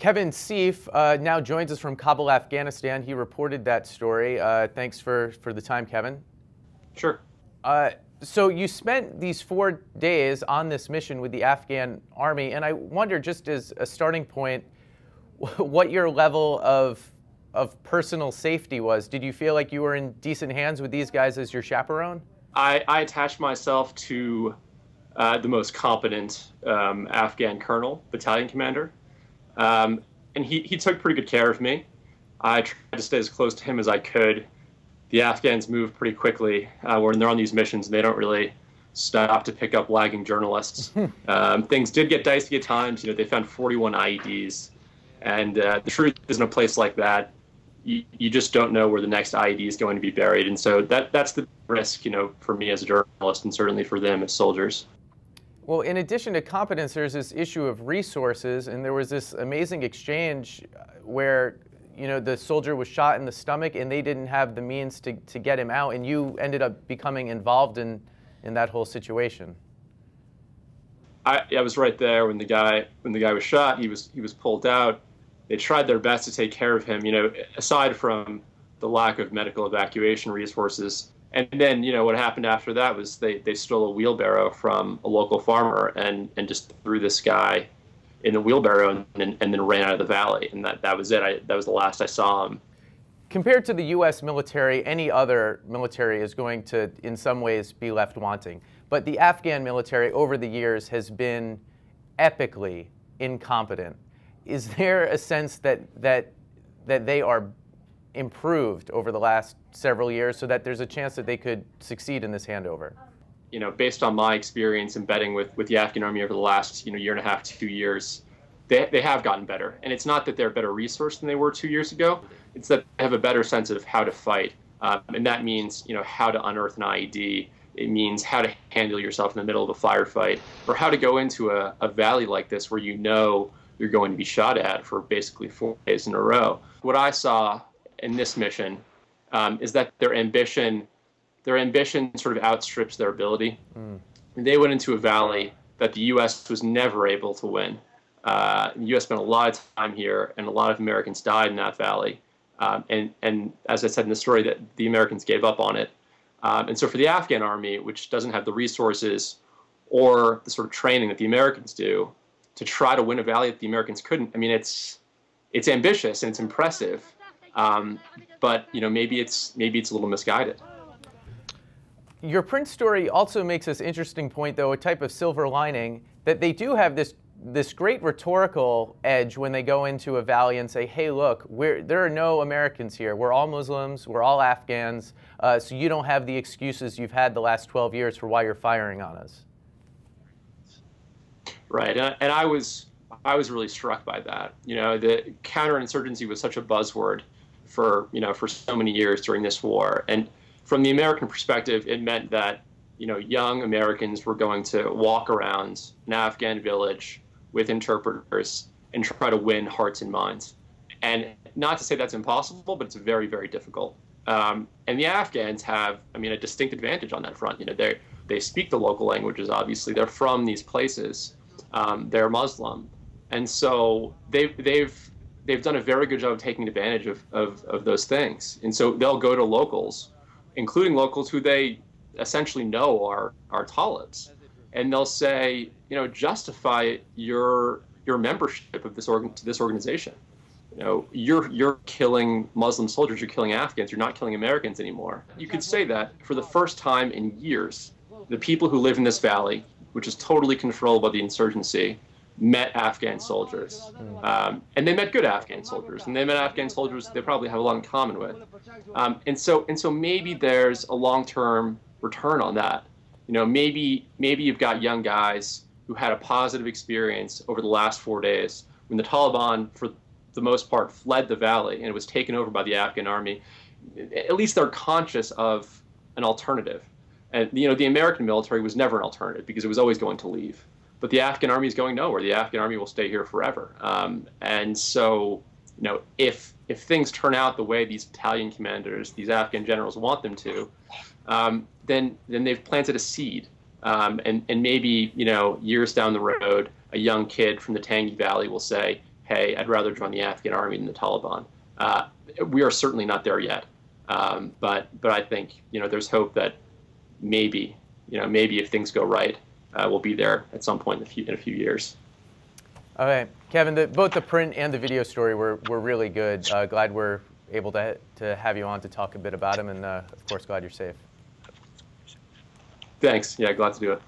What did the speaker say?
Kevin Sieff now joins us from Kabul, Afghanistan. He reported that story. Thanks for the time, Kevin. Sure. So you spent these 4 days on this mission with the Afghan army, and I wonder, just as a starting point, what your level of personal safety was. Did you feel like you were in decent hands with these guys as your chaperone? I attached myself to the most competent Afghan colonel, battalion commander, and he took pretty good care of me. I tried to stay as close to him as I could. The Afghans move pretty quickly when they're on these missions, and they don't really stop to pick up lagging journalists. Things did get dicey at times. They found 41 IEDs, and the truth is, in a place like that, you just don't know where the next IED is going to be buried, and so that's the risk, for me as a journalist, and certainly for them as soldiers. Well, in addition to competence, there's this issue of resources, and there was this amazing exchange where the soldier was shot in the stomach and they didn't have the means to get him out, and you ended up becoming involved in that whole situation. I was right there when the guy was shot. He was pulled out. They tried their best to take care of him, aside from the lack of medical evacuation resources. And then, what happened after that was they stole a wheelbarrow from a local farmer and just threw this guy in the wheelbarrow and then ran out of the valley. And that was it. That was the last I saw him. Compared to the U.S. military, any other military is going to, in some ways, be left wanting. But the Afghan military, over the years, has been epically incompetent. Is there a sense that they are improved over the last several years so that there's a chance that they could succeed in this handover? Based on my experience embedding with the Afghan army over the last year and a half, 2 years, they have gotten better. And it's not that they're better resourced than they were 2 years ago. It's that they have a better sense of how to fight. And that means how to unearth an IED. It means how to handle yourself in the middle of a firefight, or how to go into a valley like this where you're going to be shot at for basically 4 days in a row. What I saw in this mission is that their ambition sort of outstrips their ability. They went into a valley that the U.S. was never able to win. The U.S. spent a lot of time here, and a lot of Americans died in that valley. And as I said in the story, that the Americans gave up on it. And so for the Afghan army, which doesn't have the resources or the sort of training that the Americans do, to try to win a valley that the Americans couldn't, I mean, it's ambitious and it's impressive, but maybe it's a little misguided. Your print story also makes this interesting point, though, a type of silver lining, that they do have this great rhetorical edge when they go into a valley and say, hey, look, there are no Americans here. We're all Muslims. We're all Afghans. So you don't have the excuses you've had the last 12 years for why you're firing on us. Right. And I was really struck by that. The counterinsurgency was such a buzzword for so many years during this war. And from the American perspective, it meant that, young Americans were going to walk around an Afghan village with interpreters and try to win hearts and minds. And not to say that's impossible, but it's very, very difficult. And the Afghans have, a distinct advantage on that front. They speak the local languages, obviously. They're from these places. They're Muslim. And so they've done a very good job of taking advantage of those things. And so they'll go to locals, including locals who they essentially know are Talibs, and they'll say, justify your membership of this organization. You're killing Muslim soldiers, you're killing Afghans, you're not killing Americans anymore. You could say that for the first time in years, the people who live in this valley, which is totally controlled by the insurgency, met Afghan soldiers. And they met good Afghan soldiers, and they met Afghan soldiers they probably have a lot in common with. And so maybe there's a long-term return on that. Maybe you've got young guys who had a positive experience over the last 4 days when the Taliban, for the most part, fled the valley and it was taken over by the Afghan army. At least they're conscious of an alternative. And the American military was never an alternative because it was always going to leave. But the Afghan army is going nowhere. The Afghan army will stay here forever. And so, if things turn out the way these battalion commanders, these Afghan generals want them to, then they've planted a seed. And maybe, years down the road, a young kid from the Tangi Valley will say, hey, I'd rather join the Afghan army than the Taliban. We are certainly not there yet, but I think there's hope that maybe if things go right, we'll be there at some point in a few years. Okay, Kevin, both the print and the video story were really good. Glad we're able to have you on to talk a bit about them, and of course, glad you're safe. Thanks. Yeah, glad to do it.